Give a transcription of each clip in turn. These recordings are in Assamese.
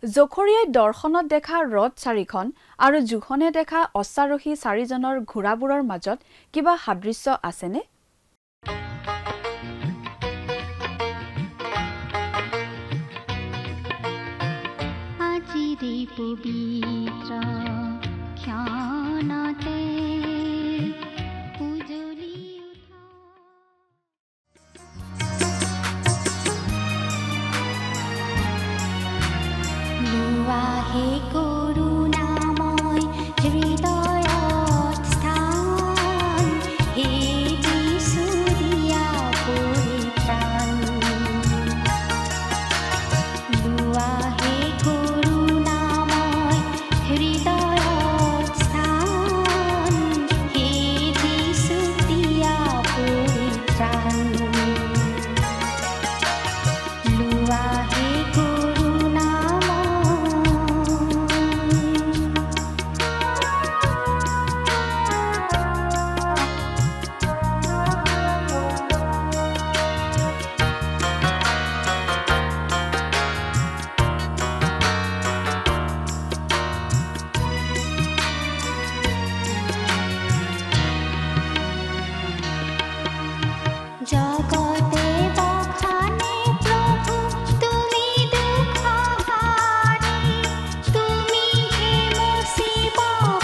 জখৰীয়াই দৰ্শনত দেখা ৰথ চাৰিখন আৰু জুখনে দেখা অশ্বাৰোহী চাৰিজনৰ ঘোঁৰাবোৰৰ মাজত কিবা সাদৃশ্য আছেনে? আজিৰে পবিত্ৰ ক্ষণতে উজলি উঠা লোৱা হে কৰোণাময় হৃদয়ত স্থান হে যিশু দিয়া পৰিত্ৰাণ লোৱা হে কৰোণাময় হৃদয়ত স্থান হে যিশু দিয়া পৰিত্ৰাণ লোৱা হে জগতে বখানে প্ৰভু তুমি দুখহাৰী তুমি হে মুচিব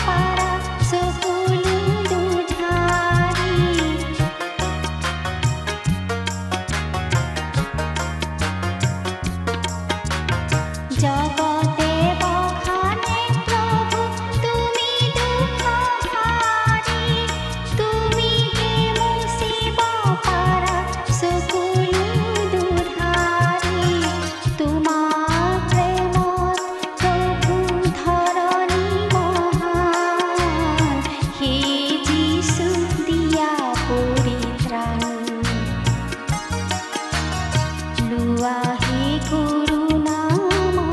পাৰা সকলো দুধাৰী জগতে বখানে প্ৰভু তুমি দুখহাৰী তুমি হে মুচিব পাৰা সকলো দুধাৰী তোমাৰ প্ৰেমত প্ৰভু ধৰণী মহান হে যিশু দিয়া পৰিত্ৰাণ লোৱা হে কৰোণাময়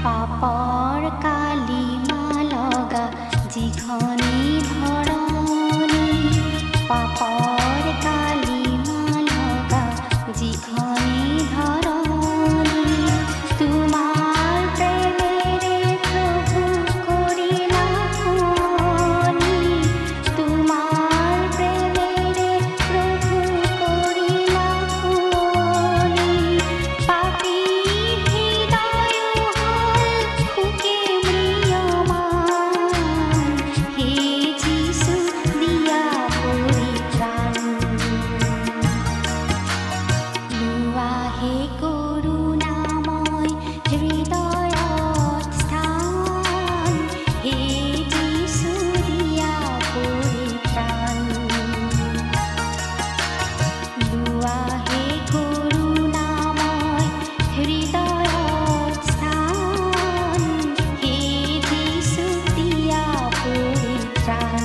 পাপৰ কালিমা লগা যিখনি ধৰণী পাপৰ কালিমা লগা যিখনি ধৰণী তোমাৰ প্ৰেমেৰে প্ৰভু কৰিলা শুৱনি তোমাৰ প্ৰেমেৰে প্ৰভু কৰিলা শুৱনি পাপী হৃদয়ো হ'ল সুখী ম্ৰিয়মান হে যিশু দিয়া পৰিত্ৰাণ লোৱা হে কৰোণাময় হৃদয়ত স্থান হে যিশু দিয়া পৰিত্ৰাণ লোৱা হে কৰোণাময় হৃদয়ত স্থান হে যিশু দিয়া পৰিত্ৰাণ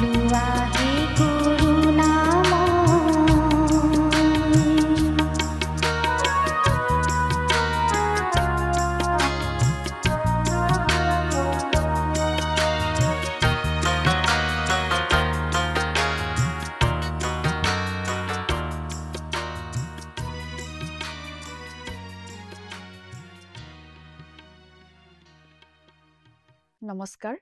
লোৱা হে নমস্কাৰ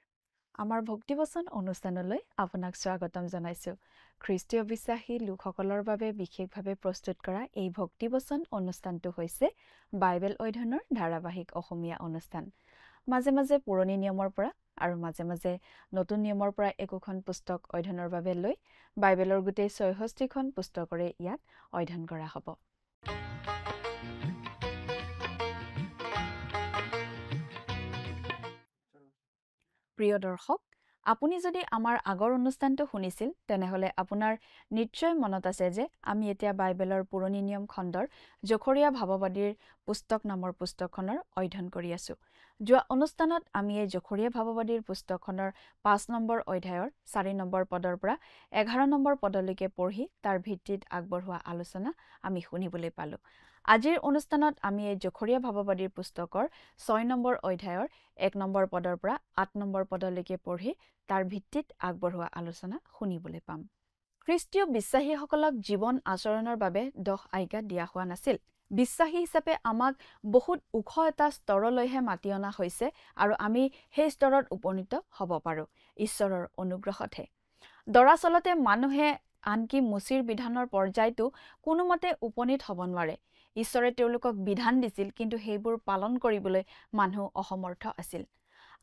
আমাৰ ভক্তিবচন অনুষ্ঠানলৈ আপোনাক স্বাগতম জনাইছো খ্ৰীষ্টীয় বিশ্বাসী লোকসকলৰ বাবে বিশেষভাৱে প্ৰস্তুত কৰা এই ভক্তিবচন অনুষ্ঠানটো হৈছে বাইবেল অধ্যয়নৰ ধাৰাবাহিক অসমীয়া অনুষ্ঠান মাজে মাজে পুৰণি নিয়মৰ পৰা আৰু মাজে মাজে নতুন নিয়মৰ পৰা একোখন পুস্তক অধ্যয়নৰ বাবে লৈ বাইবেলৰ গোটেই ৬৬খন পুস্তকৰে ইয়াত অধ্যয়ন কৰা হ'ব প্ৰিয় দৰ্শক আপুনি যদি আমাৰ আগৰ অনুষ্ঠানটো শুনিছিল তেনেহলে আপোনাৰ নিশ্চয় মনত আছে যে আমি এতিয়া বাইবেলৰ পুৰণি নিয়ম খণ্ডৰ জখৰীয়া ভাৱবাদীৰ পুস্তক নামৰ পুস্তকখনৰ অধ্যয়ন কৰি আছো যোৱা অনুষ্ঠানত আমি এই জখৰীয়া ভাৱবাদীৰ পুস্তকখনৰ 5 নম্বৰ অধ্যায়ৰ 4 নম্বৰ পদৰ পৰা 11 নম্বৰ পদলৈকে পঢ়ি তাৰ ভিত্তিত আগবঢ়োৱা আলোচনা আমি শুনিবলৈ পালোঁ। আজিৰ অনুষ্ঠানত আমি এই জখৰীয়া ভাৱবাদীৰ পুস্তকৰ 6 নম্বৰ অধ্যায়ৰ 1 নম্বৰ পদৰ পৰা 8 নম্বৰ পদলৈকে পঢ়ি তাৰ ভিত্তিত আগবঢ়োৱা আলোচনা শুনিবলৈ পাম। খ্ৰীষ্টীয় বিশ্বাসীসকলক জীৱন আচৰণৰ বাবে 10 আজ্ঞা দিয়া হোৱা নাছিল। বিশ্বাসী হিচাপে আমাক বহুত ওখ এটা স্তৰলৈহে মাতি অনা হৈছে আৰু আমি সেই স্তৰত উপনীত হ'ব পাৰোঁ ঈশ্বৰৰ অনুগ্ৰহতহে। দৰাচলতে মানুহে আনকি মুচিৰ বিধানৰ পৰ্যায়টো কোনোমতে উপনীত হ'ব নোৱাৰে। ঈশ্বৰে তেওঁলোকক বিধান দিছিল, কিন্তু সেইবোৰ পালন কৰিবলৈ মানুহ অসমৰ্থ আছিল।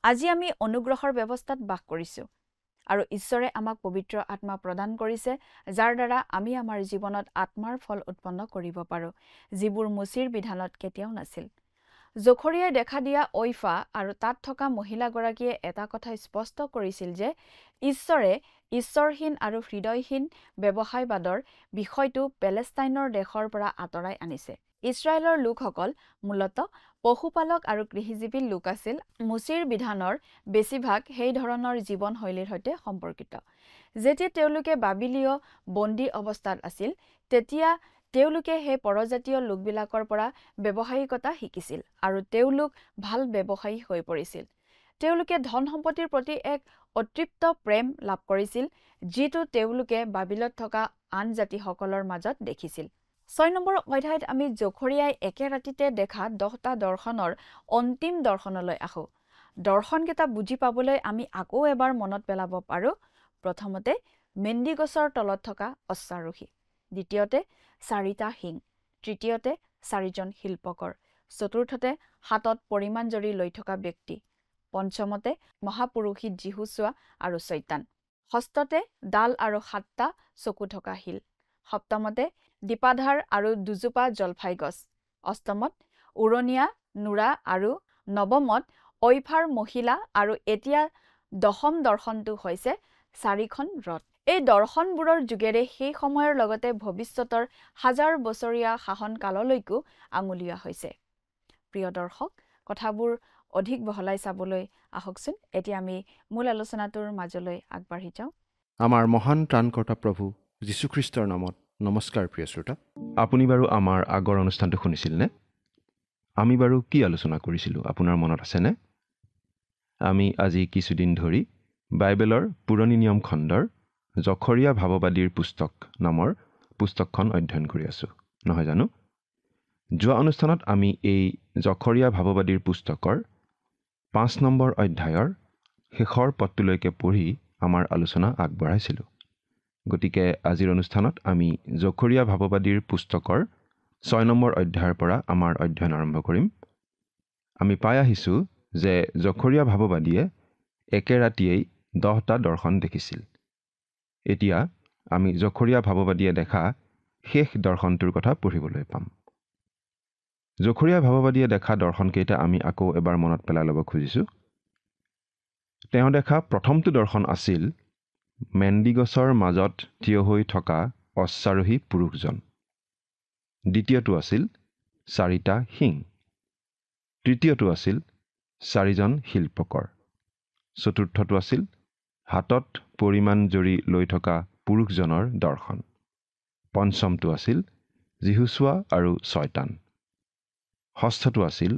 আজি আমি অনুগ্ৰহৰ ব্যৱস্থাত বাস কৰিছোঁ আৰু ঈশ্বৰে আমাক পবিত্ৰ আত্মা প্ৰদান কৰিছে, যাৰ দ্বাৰা আমি আমাৰ জীৱনত আত্মাৰ ফল উৎপন্ন কৰিব পাৰোঁ, যিবোৰ মুচিৰ বিধানত কেতিয়াও নাছিল। জখৰীয়াই দেখা দিয়া ঐফা আৰু তাত থকা মহিলাগৰাকীয়ে এটা কথা স্পষ্ট কৰিছিল যে ঈশ্বৰে ঈশ্বৰহীন আৰু হৃদয়হীন ব্যৱসায়বাদৰ বিষয়টো পেলেষ্টাইনৰ দেশৰ পৰা আঁতৰাই আনিছে। ইছৰাইলৰ লোকসকল মূলতঃ পশুপালক আৰু কৃষিজীৱী লোক আছিল। মুচিৰ বিধানৰ বেছিভাগ সেই ধৰণৰ জীৱনশৈলীৰ সৈতে সম্পৰ্কিত। যেতিয়া তেওঁলোকে বাবিলীয় বন্দী অৱস্থাত আছিল, তেতিয়া তেওঁলোকে সেই পৰজাতীয় লোকবিলাকৰ পৰা ব্যৱসায়িকতা শিকিছিল আৰু তেওঁলোক ভাল ব্যৱসায়ী হৈ পৰিছিল। তেওঁলোকে ধন সম্পত্তিৰ প্ৰতি এক অতৃপ্ত প্ৰেম লাভ কৰিছিল, যিটো তেওঁলোকে বাবিলত থকা আন জাতিসকলৰ মাজত দেখিছিল। 6 নম্বৰ অধ্যায়ত আমি জখৰীয়াই একে ৰাতিতে দেখা 10টা দৰ্শনৰ অন্তিম দৰ্শনলৈ আহোঁ। দৰ্শনকেইটা বুজি পাবলৈ আমি আকৌ এবাৰ মনত পেলাব পাৰোঁ। প্ৰথমতে মেণ্ডি গছৰ তলত থকা অশ্বাৰোহী, দ্বিতীয়তে 4টা শিং, তৃতীয়তে 4জন শিল্পকৰ, চতুৰ্থতে হাতত পৰিমাণ জৰী লৈ থকা ব্যক্তি, পঞ্চমতে মহাপুৰোহিত যীহুচোৱা আৰু চৈতান, ষষ্ঠতে ডাল আৰু 7টা চকু থকা শিল, সপ্তমতে দীপাধাৰ আৰু 2জোপা জলফাই গছ, অষ্টমত উৰণীয়া নোৰা আৰু নৱমত ঐফাৰ মহিলা, আৰু এতিয়া 10ম দৰ্শনটো হৈছে 4খন ৰথ। এই দৰ্শনবোৰৰ যোগেৰে সেই সময়ৰ লগতে ভৱিষ্যতৰ 1000 বছৰীয়া শাসনকাললৈকো আঙুলিওৱা হৈছে। প্ৰিয় দৰ্শক, কথাবোৰ অধিক বহলাই চাবলৈ আহকচোন এতিয়া আমি মূল আলোচনাটোৰ মাজলৈ আগবাঢ়ি যাওঁ। আমাৰ মহান ত্ৰাণকৰ্তা প্ৰভু যীশুখ্ৰীষ্টৰ নামত নমস্কাৰ। প্ৰিয় শ্ৰোতা, আপুনি বাৰু আমাৰ আগৰ অনুষ্ঠানটো শুনিছিলনে? আমি বাৰু কি আলোচনা কৰিছিলোঁ আপোনাৰ মনত আছেনে? আমি আজি কিছুদিন ধৰি বাইবেলৰ পুৰণি নিয়ম খণ্ডৰ জখৰীয়া ভাৱবাদীৰ পুস্তক নামৰ পুস্তকখন অধ্যয়ন কৰি আছোঁ, নহয় জানো? যোৱা অনুষ্ঠানত আমি এই জখৰীয়া ভাৱবাদীৰ পুস্তকৰ 5 নম্বৰ অধ্যায়ৰ শেষৰ পদটোলৈকে পঢ়ি আমাৰ আলোচনা আগবঢ়াইছিলোঁ। গতিকে আজিৰ অনুষ্ঠানত আমি জখৰীয়া ভাৱবাদীৰ পুস্তকৰ 6 নম্বৰ অধ্যায়ৰ পৰা আমাৰ অধ্যয়ন আৰম্ভ কৰিম। আমি পাই আহিছোঁ যে জখৰীয়া ভাৱবাদীয়ে একে ৰাতিয়েই 10টা দৰ্শন দেখিছিল। এতিয়া আমি জখৰীয়া ভাৱবাদীয়ে দেখা শেষ দৰ্শনটোৰ কথা পঢ়িবলৈ পাম। জখৰীয়া ভাৱবাদীয়ে দেখা দৰ্শনকেইটা আমি আকৌ এবাৰ মনত পেলাই ল'ব খুজিছোঁ। তেওঁ দেখা প্ৰথমটো দৰ্শন আছিল মেণ্ডি গছৰ মাজত থিয় হৈ থকা অশ্বাৰোহী পুৰুষজন। দ্বিতীয়টো আছিল 4টা শিং। তৃতীয়টো আছিল 4জন শিল্পকৰ। চতুৰ্থটো আছিল হাতত পৰিমাণ জৰী লৈ থকা পুৰুষজনৰ দৰ্শন। পঞ্চমটো আছিল যীহুচোৱা আৰু চয়তান। ষষ্ঠটো আছিল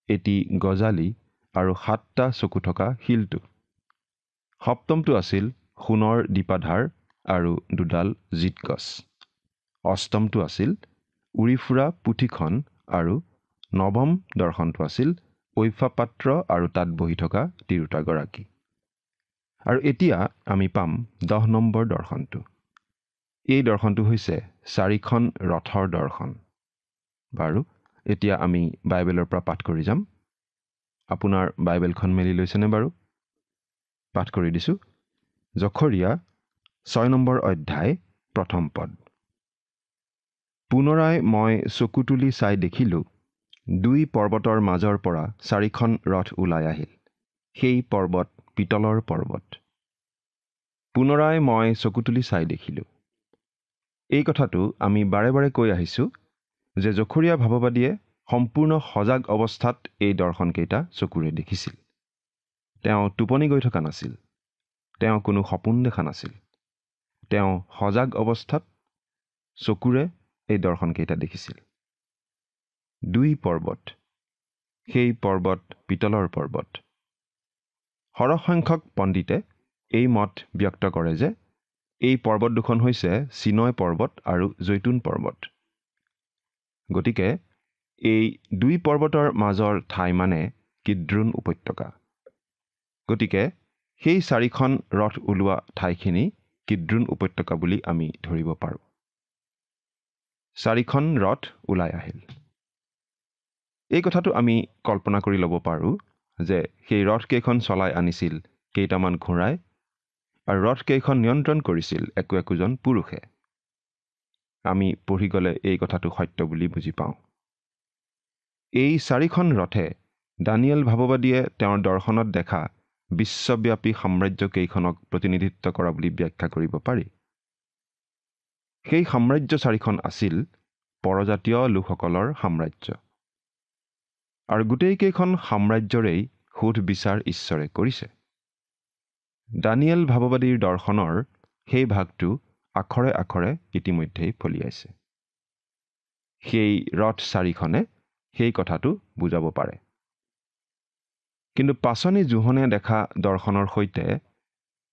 এটি গজালি আৰু 7টা চকু থকা শিলটো। সপ্তমটো আছিল সোণৰ দীপাধাৰ আৰু 2ডাল জিত গছ। অষ্টমটো আছিল উৰি ফুৰা পুথিখন আৰু নৱম দৰ্শনটো আছিল ঐফা পাত্ৰ আৰু তাত বহি থকা তিৰোতাগৰাকী। আৰু এতিয়া আমি পাম 10 নম্বৰ দৰ্শনটো। এই দৰ্শনটো হৈছে 4খন ৰথৰ দৰ্শন। বাৰু এতিয়া আমি বাইবেলৰ পৰা পাঠ কৰি যাম। আপোনাৰ বাইবেলখন মেলি লৈছেনে বাৰু? পাঠ কৰি দিছোঁ। জখৰীয়া 6 নম্বৰ অধ্যায় প্ৰথম পদ। পুনৰাই মই চকু তুলি চাই দেখিলোঁ 2 পৰ্বতৰ মাজৰ পৰা 4খন ৰথ ওলাই আহিল। সেই পৰ্বত পিতলৰ পৰ্বত। পুনৰাই মই চকু তুলি চাই দেখিলোঁ। এই কথাটো আমি বাৰে বাৰে কৈ আহিছোঁ যে জখৰীয়া ভাৱবাদীয়ে সম্পূৰ্ণ সজাগ অৱস্থাত এই দৰ্শনকেইটা চকুৰে দেখিছিল। তেওঁ টোপনি গৈ থকা নাছিল। তেওঁ কোনো সপোন দেখা নাছিল। তেওঁ সজাগ অৱস্থাত চকুৰে এই দৰ্শনকেইটা দেখিছিল। 2 পৰ্বত, সেই পৰ্বত পিতলৰ পৰ্বত। সৰহসংখ্যক পণ্ডিতে এই মত ব্যক্ত কৰে যে এই পৰ্বত দুখন হৈছে চিনয় পৰ্বত আৰু জৈতুন পৰ্বত। গতিকে এই 2 পৰ্বতৰ মাজৰ ঠাই মানে কিদ্ৰোন উপত্যকা। গতিকে সেই 4খন ৰথ ওলোৱা ঠাইখিনি কিদ্ৰোন উপত্যকা বুলি আমি ধৰিব পাৰোঁ। 4খন ৰথ ওলাই আহিল। এই কথাটো আমি কল্পনা কৰি ল'ব পাৰোঁ যে সেই ৰথকেইখন চলাই আনিছিল কেইটামান ঘোঁৰাই আৰু ৰথকেইখন নিয়ন্ত্ৰণ কৰিছিল একোজন পুৰুষে। আমি পঢ়ি গ'লে এই কথাটো সত্য বুলি বুজি পাওঁ। এই 4খন ৰথে দানিয়েল ভাৱবাদীয়ে তেওঁৰ দৰ্শনত দেখা বিশ্বব্যাপী সাম্ৰাজ্যকেইখনক প্ৰতিনিধিত্ব কৰা বুলি ব্যাখ্যা কৰিব পাৰি। সেই সাম্ৰাজ্য 4খন আছিল পৰজাতীয় লোকসকলৰ সাম্ৰাজ্য। আৰু গোটেইকেইখন সাম্ৰাজ্যৰেই সোধ বিচাৰ ঈশ্বৰে কৰিছে। দানিয়েল ভাৱবাদীৰ দৰ্শনৰ সেই ভাগটো আখৰে আখৰে ইতিমধ্যেই ফলিয়াইছে। সেই ৰথ 4খনে সেই কথাটো বুজাব পাৰে। কিন্তু পাচনি জোহনে দেখা দৰ্শনৰ সৈতে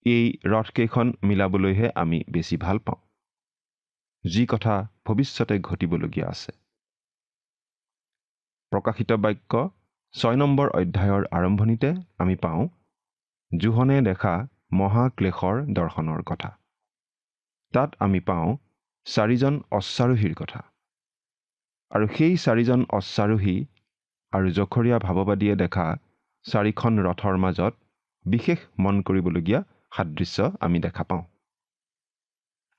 এই ৰথকেইখন মিলাবলৈহে আমি বেছি ভাল পাওঁ, যি কথা ভৱিষ্যতে ঘটিবলগীয়া আছে। প্ৰকাশিত বাক্য 6 নম্বৰ অধ্যায়ৰ আৰম্ভণিতে আমি পাওঁ জোহনে দেখা মহাক্লেশৰ দৰ্শনৰ কথা। তাত আমি পাওঁ 4জন অশ্বাৰোহীৰ কথা। আৰু সেই 4জন অশ্বাৰোহী আৰু জখৰীয়া ভাৱবাদীয়ে দেখা 4খন ৰথৰ মাজত বিশেষ মন কৰিবলগীয়া সাদৃশ্য আমি দেখা পাওঁ।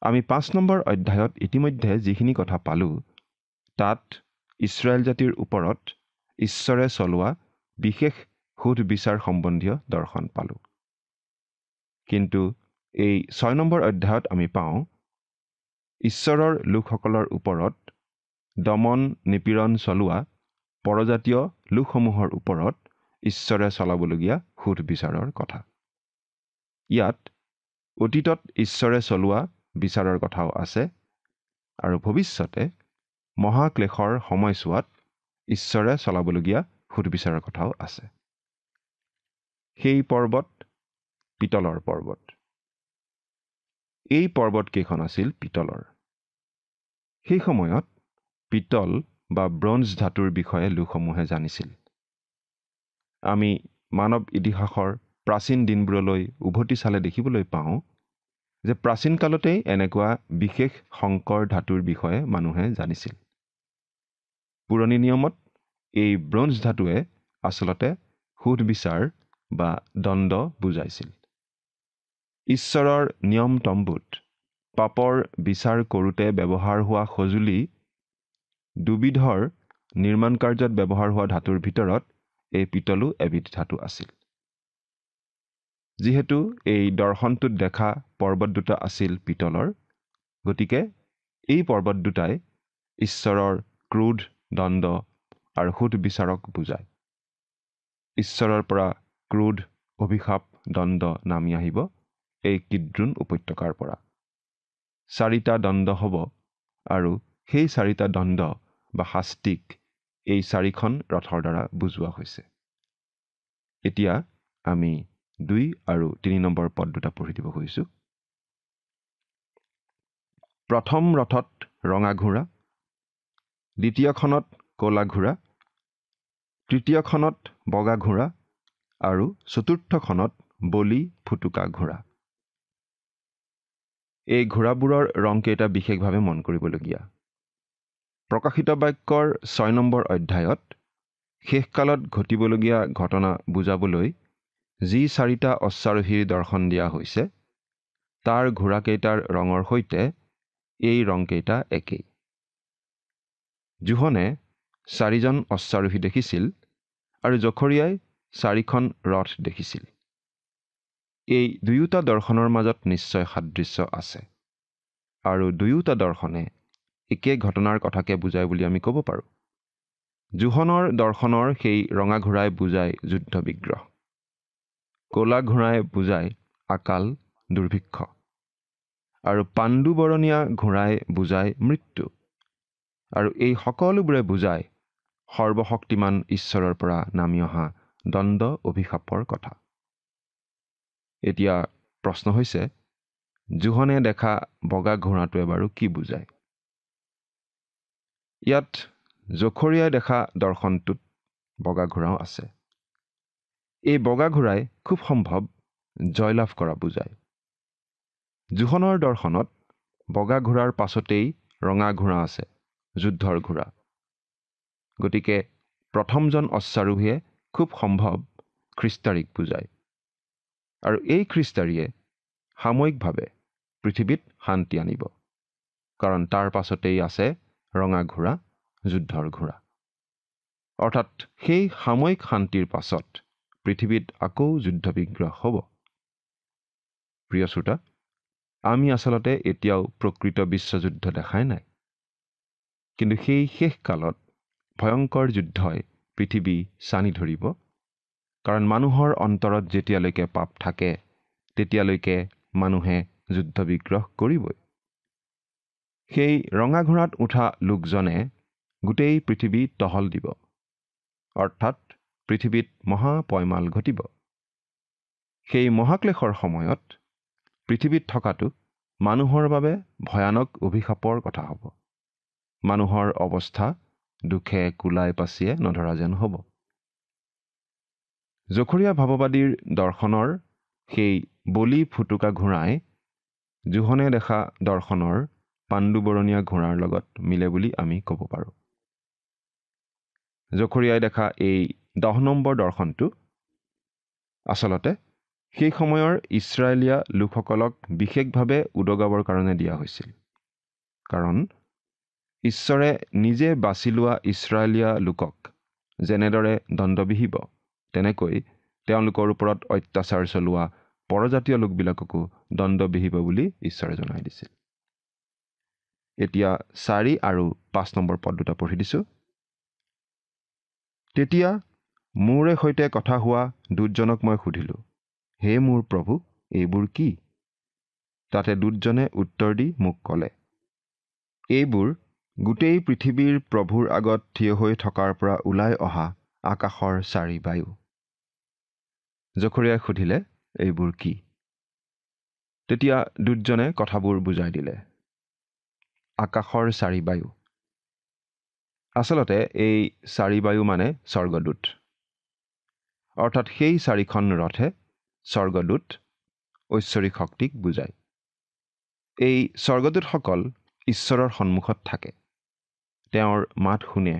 আমি 5 নম্বৰ অধ্যায়ত ইতিমধ্যে যিখিনি কথা পালোঁ, তাত ইছৰাইল জাতিৰ ওপৰত ঈশ্বৰে চলোৱা বিশেষ সোধ বিচাৰ সম্বন্ধীয় দৰ্শন পালোঁ। কিন্তু এই 6 নম্বৰ অধ্যায়ত আমি পাওঁ ঈশ্বৰৰ লোকসকলৰ ওপৰত দমন নিপীড়ন চলোৱা পৰজাতীয় লোকসমূহৰ ওপৰত ঈশ্বৰে চলাবলগীয়া সোধ বিচাৰৰ কথা। ইয়াত অতীতত ঈশ্বৰে চলোৱা বিচাৰৰ কথাও আছে আৰু ভৱিষ্যতে মহাক্লেশৰ সময়ছোৱাত ঈশ্বৰে চলাবলগীয়া সোধ বিচাৰৰ কথাও আছে। সেই পৰ্বত পিতলৰ পৰ্বত। এই পৰ্বতকেইখন আছিল পিতলৰ। সেই সময়ত পিতল বা ব্ৰঞ্জ ধাতুৰ বিষয়ে লোকসমূহে জানিছিল। আমি মানৱ ইতিহাসৰ প্ৰাচীন দিনবোৰলৈ উভতি চালে দেখিবলৈ পাওঁ যে প্ৰাচীন কালতেই এনেকুৱা বিশেষ সংকৰ ধাতুৰ বিষয়ে মানুহে জানিছিল। পুৰণি নিয়মত এই ব্ৰঞ্জ ধাতুৱে আচলতে সোধ বিচাৰ বা দণ্ড বুজাইছিল। ঈশ্বৰৰ নিয়ম তম্বুত পাপৰ বিচাৰ কৰোঁতে ব্যৱহাৰ হোৱা সঁজুলি দুবিধৰ নিৰ্মাণ কাৰ্যত ব্যৱহাৰ হোৱা ধাতুৰ ভিতৰত এই পিতলো এবিধ ধাতু আছিল। যিহেতু এই দৰ্শনটোত দেখা পৰ্বত দুটা আছিল পিতলৰ, গতিকে এই পৰ্বত দুটাই ঈশ্বৰৰ ক্ৰোধ, দণ্ড আৰু সোধ বিচাৰক বুজায়। ঈশ্বৰৰ পৰা ক্ৰোধ, অভিশাপ, দণ্ড নামি আহিব এই কিদ্ৰোন উপত্যকাৰ পৰা। 4টা দণ্ড হ'ব আৰু সেই 4টা দণ্ড বা শাস্তিক এই 4খন ৰথৰ দ্বাৰা বুজোৱা হৈছে। এতিয়া আমি 2 আৰু 3 নম্বৰ পদ দুটা পঢ়ি দিব খুজিছোঁ। প্ৰথম ৰথত ৰঙা ঘোঁৰা, দ্বিতীয়খনত ক'লা ঘোঁৰা, তৃতীয়খনত বগা ঘোঁৰা আৰু চতুৰ্থখনত বলি ফুটুকা ঘোঁৰা। এই ঘোঁৰাবোৰৰ ৰংকেইটা বিশেষভাৱে মন কৰিবলগীয়া। প্ৰকাশিত বাক্যৰ 6 নম্বৰ অধ্যায়ত শেষকালত ঘটিবলগীয়া ঘটনা বুজাবলৈ যি 4টা অশ্বাৰোহীৰ দৰ্শন দিয়া হৈছে, তাৰ ঘোঁৰাকেইটাৰ ৰঙৰ সৈতে এই ৰংকেইটা একেই। জোহনে 4জন অশ্বাৰোহী দেখিছিল আৰু জখৰীয়াই 4খন ৰথ দেখিছিল। এই দুয়োটা দৰ্শনৰ মাজত নিশ্চয় সাদৃশ্য আছে আৰু দুয়োটা দৰ্শনে একে ঘটনাৰ কথাকে বুজায় বুলি আমি ক'ব পাৰোঁ। জোহনৰ দৰ্শনৰ সেই ৰঙা ঘোঁৰাই বুজায় যুদ্ধ বিগ্ৰহ, ক'লা ঘোঁৰাই বুজায় আকাল দুৰ্ভিক্ষ, আৰু পাণ্ডু বৰণীয়া ঘোঁৰাই বুজায় মৃত্যু, আৰু এই সকলোবোৰে বুজায় সৰ্বশক্তিমান ঈশ্বৰৰ পৰা নামি অহা দণ্ড অভিশাপৰ কথা। এতিয়া প্ৰশ্ন হৈছে, জোহনে দেখা বগা ঘোঁৰাটোৱে বাৰু কি বুজায়? ইয়াত জখৰিয়াই দেখা দৰ্শনটোত বগা ঘোঁৰাও আছে। এই বগা ঘোঁৰাই খুব সম্ভৱ জয়লাভ কৰা বুজায়। জোহনৰ দৰ্শনত বগা ঘোঁৰাৰ পাছতেই ৰঙা ঘোঁৰা আছে, যুদ্ধৰ ঘোঁৰা। গতিকে প্ৰথমজন অশ্বাৰোহীয়ে খুব সম্ভৱ খ্ৰীষ্টাৰীক বুজায়, আৰু এই খ্ৰীষ্টাৰীয়ে সাময়িকভাৱে পৃথিৱীত শান্তি আনিব, কাৰণ তাৰ পাছতেই আছে ৰঙা ঘোঁৰা, যুদ্ধৰ ঘোঁৰা। অৰ্থাৎ সেই সাময়িক শান্তিৰ পাছত পৃথিৱীত আকৌ যুদ্ধ বিগ্ৰহ হ'ব। প্ৰিয় শ্ৰোতা, আমি আচলতে এতিয়াও প্ৰকৃত বিশ্বযুদ্ধ দেখাই নাই, কিন্তু সেই শেষ কালত ভয়ংকৰ যুদ্ধই পৃথিৱী চানি ধৰিব, কাৰণ মানুহৰ অন্তৰত যেতিয়ালৈকে পাপ থাকে তেতিয়ালৈকে মানুহে যুদ্ধ বিগ্ৰহ কৰিবই। সেই ৰঙা ঘোঁৰাত উঠা লোকজনে গোটেই পৃথিৱী টহল দিব, অৰ্থাৎ পৃথিৱীত মহাপয়মাল ঘটিব। সেই মহাক্লেশৰ সময়ত পৃথিৱীত থকাটো মানুহৰ বাবে ভয়ানক অভিশাপৰ কথা হ'ব। মানুহৰ অৱস্থা দুখে কোলাই পাচিয়ে নধৰা যেন হ'ব। জখৰীয়া ভাৱবাদীৰ দৰ্শনৰ সেই বলি ফুটুকা ঘোঁৰাই জোহনে দেখা দৰ্শনৰ পাণ্ডুবৰণীয়া ঘোঁৰাৰ লগত মিলে বুলি আমি ক'ব পাৰোঁ। জখৰীয়াই দেখা এই 10 নম্বৰ দৰ্শনটো আচলতে সেই সময়ৰ ইছৰাইলীয়া লোকসকলক বিশেষভাৱে উদগাবৰ কাৰণে দিয়া হৈছিল, কাৰণ ঈশ্বৰে নিজে বাছি লোৱা ইছৰাইলীয়া লোকক যেনেদৰে দণ্ড বিহিব, তেনেকৈ তেওঁলোকৰ ওপৰত অত্যাচাৰ চলোৱা পৰজাতীয় লোকবিলাককো দণ্ড বিহিব বুলি ঈশ্বৰে জনাই দিছিল। এতিয়া 4 আৰু 5 নম্বৰ পদ দুটা পঢ়ি দিছোঁ। তেতিয়া মোৰে সৈতে কথা হোৱা দূতজনক মই সুধিলোঁ, হে মোৰ প্ৰভু, এইবোৰ কি? তাতে দূতজনে উত্তৰ দি মোক ক'লে, এইবোৰ গোটেই পৃথিৱীৰ প্ৰভুৰ আগত থিয় হৈ থকাৰ পৰা ওলাই অহা আকাশৰ 4 বায়ু। জখৰীয়াই সুধিলে, এইবোৰ কি? তেতিয়া দূতজনে কথাবোৰ বুজাই দিলে। আকাশৰ 4 বায়ু, আচলতে এই 4 বায়ু মানে স্বৰ্গদূত, অৰ্থাৎ সেই 4খন ৰথে স্বৰ্গদূত ঐশ্বৰিক শক্তিক বুজায়। এই স্বৰ্গদূতসকল ঈশ্বৰৰ সন্মুখত থাকে, তেওঁৰ মাত শুনে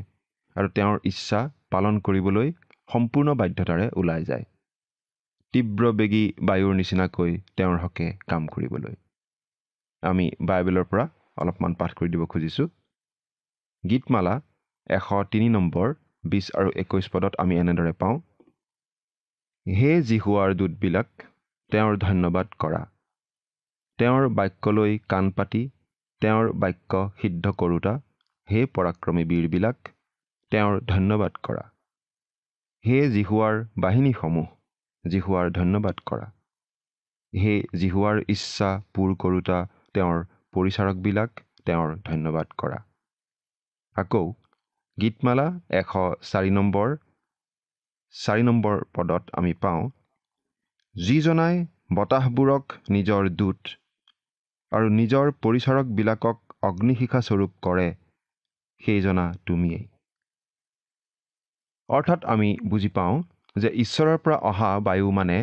আৰু তেওঁৰ ইচ্ছা পালন কৰিবলৈ সম্পূৰ্ণ বাধ্যতাৰে ওলাই যায়, তীব্ৰবেগী বায়ুৰ নিচিনাকৈ তেওঁৰ হকে কাম কৰিবলৈ। আমি বাইবেলৰ পৰা অলপমান পাঠ কৰি দিব খুজিছোঁ। গীতমালা 103 নম্বৰ 20 আৰু 21 পদত আমি এনেদৰে পাওঁ, হে জিহুৱাৰ দূতবিলাক, তেওঁৰ ধন্যবাদ কৰা, তেওঁৰ বাক্যলৈ কাণ পাতি তেওঁৰ বাক্য সিদ্ধ কৰোঁতা, হে পৰাক্ৰমী বীৰবিলাক, তেওঁৰ ধন্যবাদ কৰা। হে জিহুৱাৰ বাহিনীসমূহ, জিহুৱাৰ ধন্যবাদ কৰা। হে জিহুৱাৰ ইচ্ছা পূৰ কৰোঁতা তেওঁৰ পৰিচাৰকবিলাক, তেওঁৰ ধন্যবাদ কৰা। আকৌ গীতমালা 104 নম্বৰ 4 নম্বৰ পদত আমি পাওঁ, যিজনাই বতাহবোৰক নিজৰ দূত আৰু নিজৰ পৰিচাৰকবিলাকক অগ্নিশিখা স্বৰূপ কৰে, সেইজনা তুমিয়েই। অৰ্থাৎ আমি বুজি পাওঁ যে ঈশ্বৰৰ পৰা অহা বায়ু মানে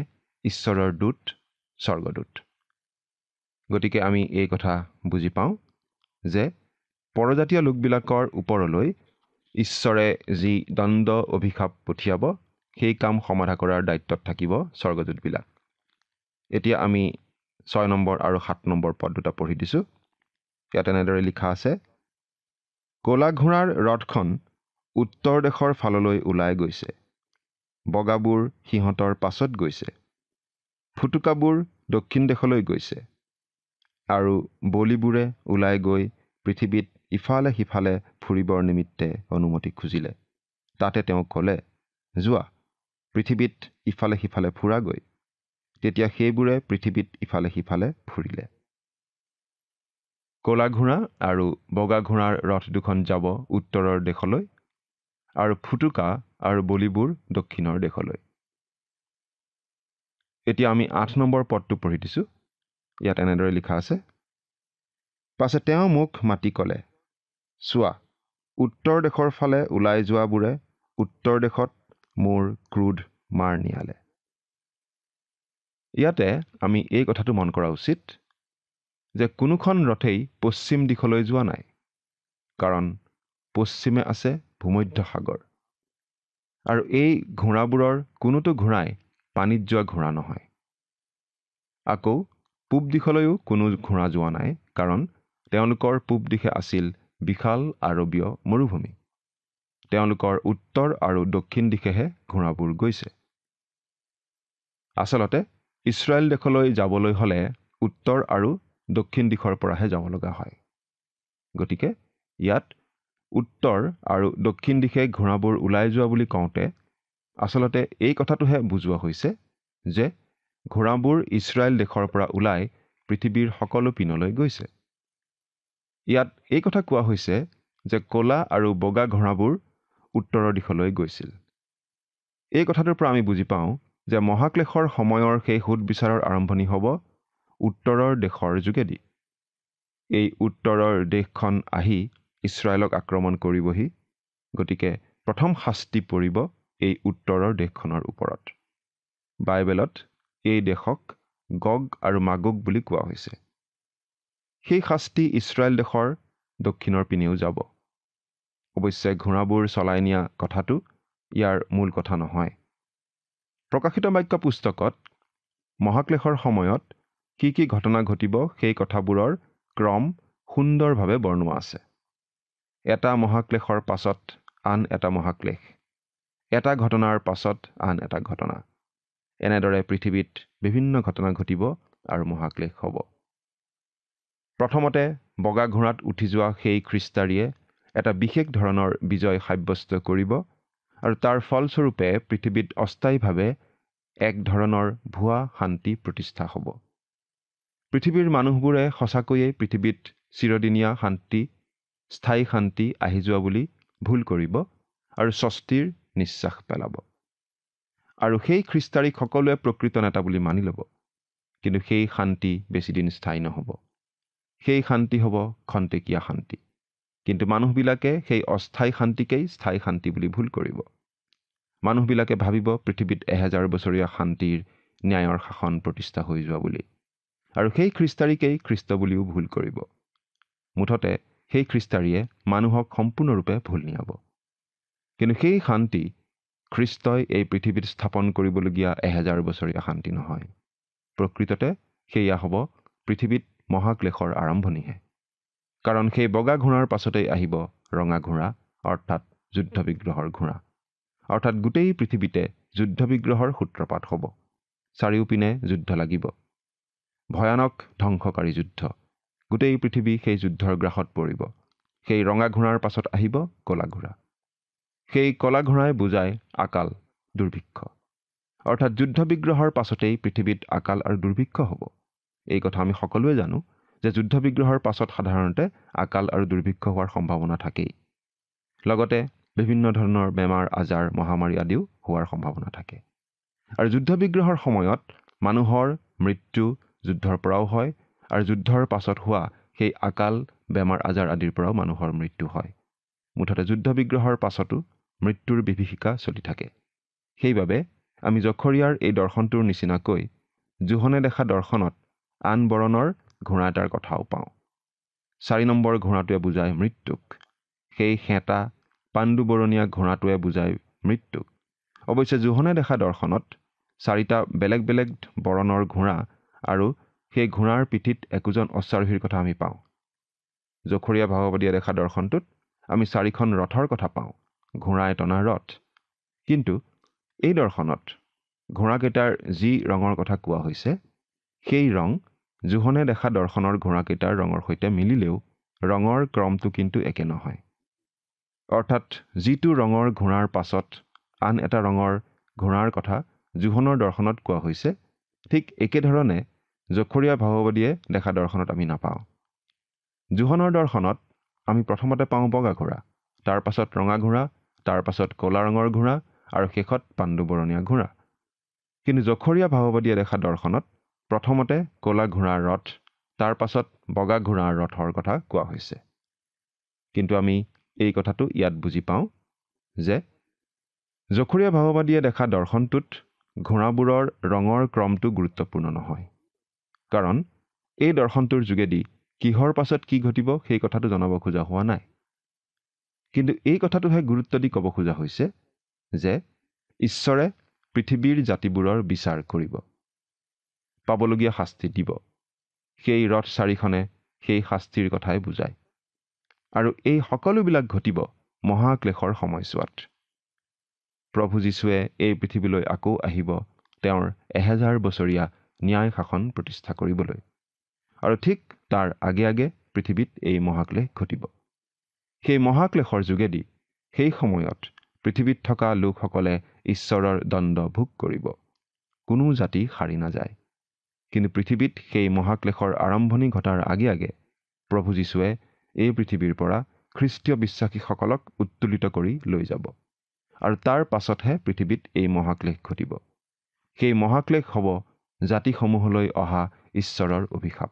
ঈশ্বৰৰ দূত, স্বৰ্গদূত। গতিকে আমি এই কথা বুজি পাওঁ যে পৰজাতীয় লোকবিলাকৰ ওপৰলৈ ঈশ্বৰে যি দণ্ড অভিশাপ পঠিয়াব, সেই কাম সমাধা কৰাৰ দায়িত্বত থাকিব স্বৰ্গদূতবিলাক। এতিয়া আমি 6 নম্বৰ আৰু 7 নম্বৰ পদ দুটা পঢ়ি দিছোঁ। ইয়াত এনেদৰে লিখা আছে, ক'লা ঘোঁৰাৰ ৰথখন উত্তৰ দেশৰ ফাললৈ ওলাই গৈছে, বগাবোৰ সিহঁতৰ পাছত গৈছে, ফুটুকাবোৰ দক্ষিণ দেশলৈ গৈছে, আৰু বলিবোৰে ওলাই গৈ পৃথিৱীত ইফালে সিফালে ফুৰিবৰ নিমিত্তে অনুমতি খুজিলে। তাতে তেওঁ ক'লে, যোৱা পৃথিৱীত ইফালে সিফালে ফুৰাগৈ। তেতিয়া সেইবোৰে পৃথিৱীত ইফালে সিফালে ফুৰিলে। ক'লা ঘোঁৰা আৰু বগা ঘোঁৰাৰ ৰথ দুখন যাব উত্তৰৰ দেশলৈ, আৰু ফুটুকা আৰু বলিবোৰ দক্ষিণৰ দেশলৈ। এতিয়া আমি 8 নম্বৰ পদটো পঢ়ি দিছোঁ। ইয়াত এনেদৰে লিখা আছে, পাছে তেওঁ মোক মাতি ক'লে, চোৱা উত্তৰ দেশৰ ফালে ওলাই যোৱাবোৰে উত্তৰ দেশত মোৰ ক্ৰোধ মাৰ নিয়ালে। ইয়াতে আমি এই কথাটো মন কৰা উচিত যে কোনোখন ৰথেই পশ্চিম দিশলৈ যোৱা নাই, কাৰণ পশ্চিমে আছে ভূমধ্য সাগৰ, আৰু এই ঘোঁৰাবোৰৰ কোনোটো ঘোঁৰাই পানীত যোৱা ঘোঁৰা নহয়। আকৌ পূব দিশলৈও কোনো ঘোঁৰা যোৱা নাই, কাৰণ তেওঁলোকৰ পূব দিশে আছিল বিশাল আৰৱীয় মৰুভূমি। তেওঁলোকৰ উত্তৰ আৰু দক্ষিণ দিশেহে ঘোঁৰাবোৰ গৈছে। আচলতে ইছৰাইল দেশলৈ যাবলৈ হ'লে উত্তৰ আৰু দক্ষিণ দিশৰ পৰাহে যাব লগা হয়। গতিকে ইয়াত উত্তৰ আৰু দক্ষিণ দিশে ঘোঁৰাবোৰ ওলাই যোৱা বুলি কওঁতে আচলতে এই কথাটোহে বুজোৱা হৈছে যে ঘোঁৰাবোৰ ইছৰাইল দেশৰ পৰা ওলাই পৃথিৱীৰ সকলো পিনলৈ গৈছে। ইয়াত এই কথা কোৱা হৈছে যে ক'লা আৰু বগা ঘোঁৰাবোৰ উত্তৰৰ দিশলৈ গৈছিল। এই কথাটোৰ পৰা আমি বুজি পাওঁ যে মহাক্লেশৰ সময়ৰ সেই সুদবিচাৰৰ আৰম্ভণি হ'ব উত্তৰৰ দেশৰ যোগেদি। এই উত্তৰৰ দেশখন আহি ইছৰাইলক আক্ৰমণ কৰিবহি। গতিকে প্ৰথম শাস্তি পৰিব এই উত্তৰৰ দেশখনৰ ওপৰত। বাইবেলত এই দেশক গগ আৰু মাগগ বুলি কোৱা হৈছে। সেই শাস্তি ইছৰাইল দেশৰ দক্ষিণৰ পিনেও যাব। অৱশ্যে ঘোঁৰাবোৰ চলাই নিয়া কথাটো ইয়াৰ মূল কথা নহয়। প্ৰকাশিত বাক্য পুস্তকত মহাক্লেশৰ সময়ত কি কি ঘটনা ঘটিব সেই কথাবোৰৰ ক্ৰম সুন্দৰভাৱে বৰ্ণোৱা আছে। এটা মহাক্লেশৰ পাছত আন এটা মহাক্লেশ, এটা ঘটনাৰ পাছত আন এটা ঘটনা। এনেদৰে পৃথিৱীত বিভিন্ন ঘটনা ঘটিব আৰু মহাক্লেশ হ'ব। প্ৰথমতে বগা ঘোঁৰাত উঠি যোৱা সেই খ্ৰীষ্টাৰীয়ে এটা বিশেষ ধৰণৰ বিজয় সাব্যস্ত কৰিব, আৰু তাৰ ফলস্বৰূপে পৃথিৱীত অস্থায়ীভাৱে এক ধৰণৰ ভুৱা শান্তি প্ৰতিষ্ঠা হ'ব। পৃথিৱীৰ মানুহবোৰে সঁচাকৈয়ে পৃথিৱীত চিৰদিনীয়া শান্তি, স্থায়ী শান্তি আহি যোৱা বুলি ভুল কৰিব আৰু স্বস্তিৰ নিশ্বাস পেলাব। আৰু সেই খ্ৰীষ্টাৰীক সকলোৱে প্ৰকৃত নেতা বুলি মানি ল'ব। কিন্তু সেই শান্তি বেছিদিন স্থায়ী নহ'ব। সেই শান্তি হ'ব খন্তেকীয়া শান্তি। কিন্তু মানুহবিলাকে সেই অস্থায়ী শান্তিকেই স্থায়ী শান্তি বুলি ভুল কৰিব। মানুহবিলাকে ভাবিব পৃথিৱীত 1000 বছৰীয়া শান্তিৰ ন্যায়ৰ শাসন প্ৰতিষ্ঠা হৈ যোৱা বুলি, আৰু সেই খ্ৰীষ্টাৰীকেই খ্ৰীষ্ট বুলিও ভুল কৰিব। মুঠতে সেই খ্ৰীষ্টাৰীয়ে মানুহক সম্পূৰ্ণৰূপে ভুল নিয়াব। কিন্তু সেই শান্তি খ্ৰীষ্টই এই পৃথিৱীত স্থাপন কৰিবলগীয়া 1000 বছৰীয়া শান্তি নহয়। প্ৰকৃততে সেয়া হ'ব পৃথিৱীত মহাক্লেশৰ আৰম্ভণিহে। কাৰণ সেই বগা ঘোঁৰাৰ পাছতেই আহিব ৰঙা ঘোঁৰা, অৰ্থাৎ যুদ্ধ বিগ্ৰহৰ ঘোঁৰা। অৰ্থাৎ গোটেই পৃথিৱীতে যুদ্ধ বিগ্ৰহৰ সূত্ৰপাত হ'ব। চাৰিওপিনে যুদ্ধ লাগিব, ভয়ানক ধ্বংসকাৰী যুদ্ধ। গোটেই পৃথিৱী সেই যুদ্ধৰ গ্ৰাসত পৰিব। সেই ৰঙা ঘোঁৰাৰ পাছত আহিব ক'লা ঘোঁৰা। সেই ক'লা ঘোঁৰাই বুজায় আকাল, দুৰ্ভিক্ষ। অৰ্থাৎ যুদ্ধ বিগ্ৰহৰ পাছতেই পৃথিৱীত আকাল আৰু দুৰ্ভিক্ষ হ'ব। এই কথা আমি সকলোৱে জানো যে যুদ্ধ বিগ্ৰহৰ পাছত সাধাৰণতে আকাল আৰু দুৰ্ভিক্ষ হোৱাৰ সম্ভাৱনা থাকেই। লগতে বিভিন্ন ধৰণৰ বেমাৰ আজাৰ, মহামাৰী আদিও হোৱাৰ সম্ভাৱনা থাকে। আৰু যুদ্ধ বিগ্ৰহৰ সময়ত মানুহৰ মৃত্যু যুদ্ধৰ পৰাও হয়, আৰু যুদ্ধৰ পাছত হোৱা সেই আকাল, বেমাৰ আজাৰ আদিৰ পৰাও মানুহৰ মৃত্যু হয়। মুঠতে যুদ্ধ বিগ্ৰহৰ পাছতো মৃত্যুৰ বিভীষিকা চলি থাকে। সেইবাবে আমি জখৰিয়াৰ এই দৰ্শনটোৰ নিচিনাকৈ জোহনে দেখা দৰ্শনত আন বৰণৰ ঘোঁৰা এটাৰ কথাও পাওঁ। 4 নম্বৰ ঘোঁৰাটোৱে বুজায় মৃত্যুক। সেই সেঁতা পাণ্ডুবৰণীয়া ঘোঁৰাটোৱে বুজায় মৃত্যুক। অৱশ্যে জোহনে দেখা দৰ্শনত 4টা বেলেগ বেলেগ বৰণৰ ঘোঁৰা আৰু সেই ঘোঁৰাৰ পিঠিত একোজন অশ্বাৰোহীৰ কথা আমি পাওঁ। জখৰীয়া ভাৱবাদীয়ে দেখা দৰ্শনটোত আমি 4খন ৰথৰ কথা পাওঁ, ঘোঁৰাই টনা ৰথ। কিন্তু এই দৰ্শনত ঘোঁৰাকেইটাৰ যি ৰঙৰ কথা কোৱা হৈছে, সেই ৰং জোহনে দেখা দৰ্শনৰ ঘোঁৰাকেইটাৰ ৰঙৰ সৈতে মিলিলেও ৰঙৰ ক্ৰমটো কিন্তু একে নহয়। অৰ্থাৎ যিটো ৰঙৰ ঘোঁৰাৰ পাছত আন এটা ৰঙৰ ঘোঁৰাৰ কথা জোহনৰ দৰ্শনত কোৱা হৈছে, ঠিক একেধৰণে জখৰীয়া ভাৱবাদীয়ে দেখা দৰ্শনত আমি নাপাওঁ। জোহনৰ দৰ্শনত আমি প্ৰথমতে পাওঁ বগা ঘোঁৰা, তাৰ পাছত ৰঙা ঘোঁৰা, তাৰ পাছত ক'লা ৰঙৰ ঘোঁৰা আৰু শেষত পাণ্ডুবৰণীয়া ঘোঁৰা। কিন্তু জখৰীয়া ভাৱবাদীয়ে দেখা দৰ্শনত প্ৰথমতে ক'লা ঘোঁৰাৰ ৰথ, তাৰ পাছত বগা ঘোঁৰাৰ ৰথৰ কথা কোৱা হৈছে। কিন্তু আমি এই কথাটো ইয়াত বুজি পাওঁ যে জখৰীয়া ভাৱবাদীয়ে দেখা দৰ্শনটোত ঘোঁৰাবোৰৰ ৰঙৰ ক্ৰমটো গুৰুত্বপূৰ্ণ নহয়, কাৰণ এই দৰ্শনটোৰ যোগেদি কিহৰ পাছত কি ঘটিব সেই কথাটো জনাব খোজা হোৱা নাই। কিন্তু এই কথাটোহে গুৰুত্ব দি ক'ব খোজা হৈছে যে ঈশ্বৰে পৃথিৱীৰ জাতিবোৰৰ বিচাৰ কৰিব, পাবলগীয়া শাস্তি দিব। সেই ৰথ চাৰিখনে সেই শাস্তিৰ কথাই বুজায়। আৰু এই সকলোবিলাক ঘটিব মহাক্লেশৰ সময়ছোৱাত। প্ৰভু যীশুৱে এই পৃথিৱীলৈ আকৌ আহিব তেওঁৰ 1000 বছৰীয়া ন্যায় শাসন প্ৰতিষ্ঠা কৰিবলৈ। আৰু ঠিক তাৰ আগে আগে পৃথিৱীত এই মহাক্লেশ ঘটিব। সেই মহাক্লেশৰ যোগেদি সেই সময়ত পৃথিৱীত থকা লোকসকলে ঈশ্বৰৰ দণ্ড ভোগ কৰিব। কোনো জাতি সাৰি নাযায়। কিন্তু পৃথিৱীত সেই মহাক্লেশৰ আৰম্ভণি ঘটাৰ আগে আগে প্ৰভু যীশুৱে এই পৃথিৱীৰ পৰা খ্ৰীষ্টীয় বিশ্বাসীসকলক উত্তোলিত কৰি লৈ যাব। আৰু তাৰ পাছতহে পৃথিৱীত এই মহাক্লেশ ঘটিব। সেই মহাক্লেশ হ'ব জাতিসমূহলৈ অহা ঈশ্বৰৰ অভিশাপ।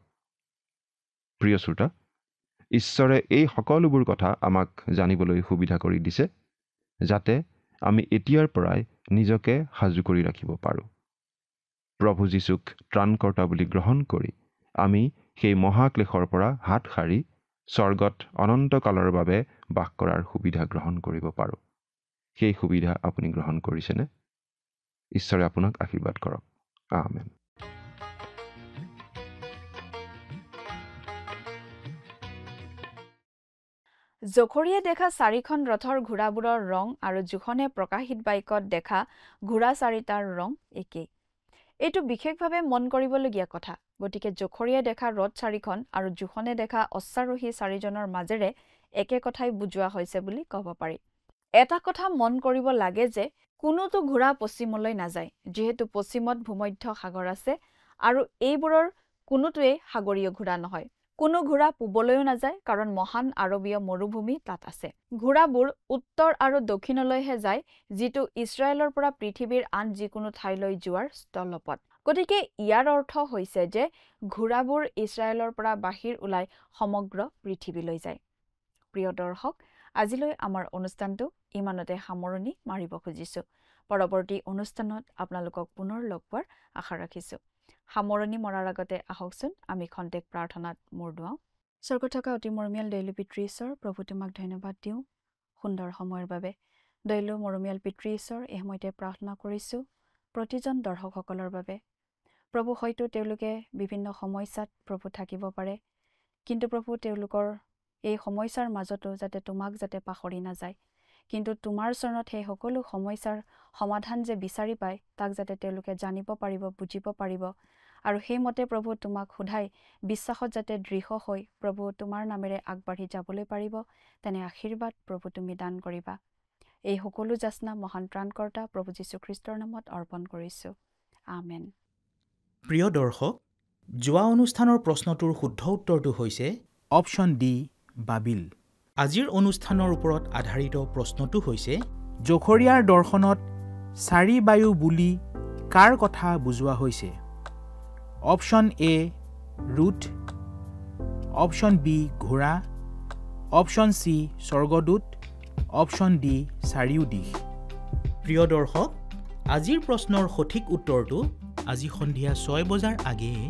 প্ৰিয় শ্ৰোতা, ঈশ্বৰে এই সকলোবোৰ কথা আমাক জানিবলৈ সুবিধা কৰি দিছে, যাতে আমি এতিয়াৰ পৰাই নিজকে সাজু কৰি ৰাখিব পাৰোঁ। প্ৰভু যীশুক ত্ৰাণকৰ্তা বুলি গ্ৰহণ কৰি আমি সেই মহাক্লেশৰ পৰা হাত সাৰি স্বৰ্গত অনন্তকালৰ বাবে বাস কৰাৰ সুবিধা গ্ৰহণ কৰিব পাৰোঁ। সেই সুবিধা আপুনি গ্ৰহণ কৰিছেনে? ঈশ্বৰে আপোনাক আশীৰ্বাদ কৰক। আমেন। জখৰীয়ে দেখা 4খন ৰথৰ ঘোঁৰাবোৰৰ ৰং আৰু জোহনে প্ৰকাশিত বাক্যত দেখা ঘোঁৰা 4টাৰ ৰং একেই। এইটো বিশেষভাৱে মন কৰিবলগীয়া কথা। গতিকে জখৰীয়ে দেখা ৰথ 4খন আৰু জোহনে দেখা অশ্বাৰোহী 4জনৰ মাজেৰে একে কথাই বুজোৱা হৈছে বুলি ক'ব পাৰি। এটা কথা মন কৰিব লাগে যে কোনোটো ঘোঁৰা পশ্চিমলৈ নাযায়, যিহেতু পশ্চিমত ভূমধ্য সাগৰ আছে আৰু এইবোৰৰ কোনোটোৱেই সাগৰীয় ঘোঁৰা নহয়। কোনো ঘোঁৰা পূবলৈও নাযায়, কাৰণ মহান আৰবীয় মৰুভূমি তাত আছে। ঘোঁৰাবোৰ উত্তৰ আৰু দক্ষিণলৈহে যায়, যিটো ইছৰাইলৰ পৰা পৃথিৱীৰ আন যিকোনো ঠাইলৈ যোৱাৰ স্থলপথ। গতিকে ইয়াৰ অৰ্থ হৈছে যে ঘোঁৰাবোৰ ইছৰাইলৰ পৰা বাহিৰ ওলাই সমগ্ৰ পৃথিৱীলৈ যায়। প্ৰিয় দৰ্শক, আজিলৈ আমাৰ অনুষ্ঠানটো ইমানতে সামৰণি মাৰিব খুজিছোঁ। পৰৱৰ্তী অনুষ্ঠানত আপোনালোকক পুনৰ লগ পোৱাৰ আশা ৰাখিছোঁ। সামৰণি মৰাৰ আগতে আহকচোন আমি খন্তেক প্ৰাৰ্থনাত মূৰ দুৱাওঁ। স্বৰ্গত থকা অতি মৰমীয়াল দয়ালু পিতৃ ঈশ্বৰ, প্ৰভু তোমাক ধন্যবাদ দিওঁ সুন্দৰ সময়ৰ বাবে। দয়ালু মৰমীয়াল পিতৃ ঈশ্বৰ, এই সময়তে প্ৰাৰ্থনা কৰিছোঁ প্ৰতিজন দৰ্শকসকলৰ বাবে। প্ৰভু, হয়তো তেওঁলোকে বিভিন্ন সমস্যাত প্ৰভু থাকিব পাৰে, কিন্তু প্ৰভু তেওঁলোকৰ এই সমস্যাৰ মাজতো যাতে তোমাক যাতে পাহৰি নাযায়, কিন্তু তোমাৰ চৰণত সেই সকলো সমস্যাৰ সমাধান যে বিচাৰি পায় তাক যাতে তেওঁলোকে জানিব পাৰিব, বুজিব পাৰিব, আৰু সেইমতে প্ৰভু তোমাক সোধাই বিশ্বাসত যাতে দৃঢ় হৈ প্ৰভু তোমাৰ নামেৰে আগবাঢ়ি যাবলৈ পাৰিব, তেনে আশীৰ্বাদ প্ৰভু তুমি দান কৰিবা। এই সকলো যাচনা মহান ত্ৰাণকৰ্তা প্ৰভু যীশুখ্ৰীষ্টৰ নামত অৰ্পণ কৰিছোঁ। আমেন। প্ৰিয় দৰ্শক, যোৱা অনুষ্ঠানৰ প্ৰশ্নটোৰ শুদ্ধ উত্তৰটো হৈছে অপশ্যন ডি, বাবিল। আজিৰ অনুষ্ঠানৰ ওপৰত আধাৰিত প্ৰশ্নটো হৈছে জখৰীয়াৰ দৰ্শনত 4 বায়ু বুলি কাৰ কথা বুজোৱা হৈছে? Option A Ruth, option B ঘোঁৰা, অপশ্যন চি স্বৰ্গদূত, অপশ্যন ডি চাৰিওদিশ। প্ৰিয় দৰ্শক, আজিৰ প্ৰশ্নৰ সঠিক উত্তৰটো আজি সন্ধিয়া 6 বজাৰ আগেয়ে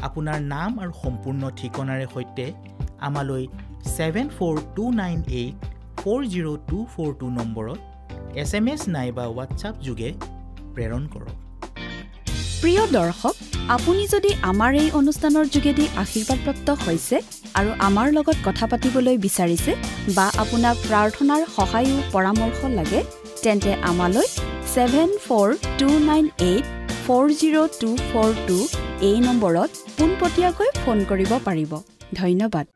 আপোনাৰ নাম আৰু সম্পূৰ্ণ ঠিকনাৰে সৈতে আমালৈ 7429840242 নম্বৰত SMS নাইবা হোৱাটছআপ যোগে প্ৰেৰণ কৰক। প্ৰিয় দৰ্শক, আপুনি যদি আমাৰ এই অনুষ্ঠানৰ যোগেদি আশীৰ্বাদপ্ৰাপ্ত হৈছে আৰু আমাৰ লগত কথা পাতিবলৈ বিচাৰিছে বা আপোনাক প্ৰাৰ্থনাৰ সহায়ো পৰামৰ্শ লাগে, তেন্তে আমালৈ 7429840242 এই নম্বৰত পোনপটীয়াকৈ ফোন কৰিব পাৰিব। ধন্যবাদ।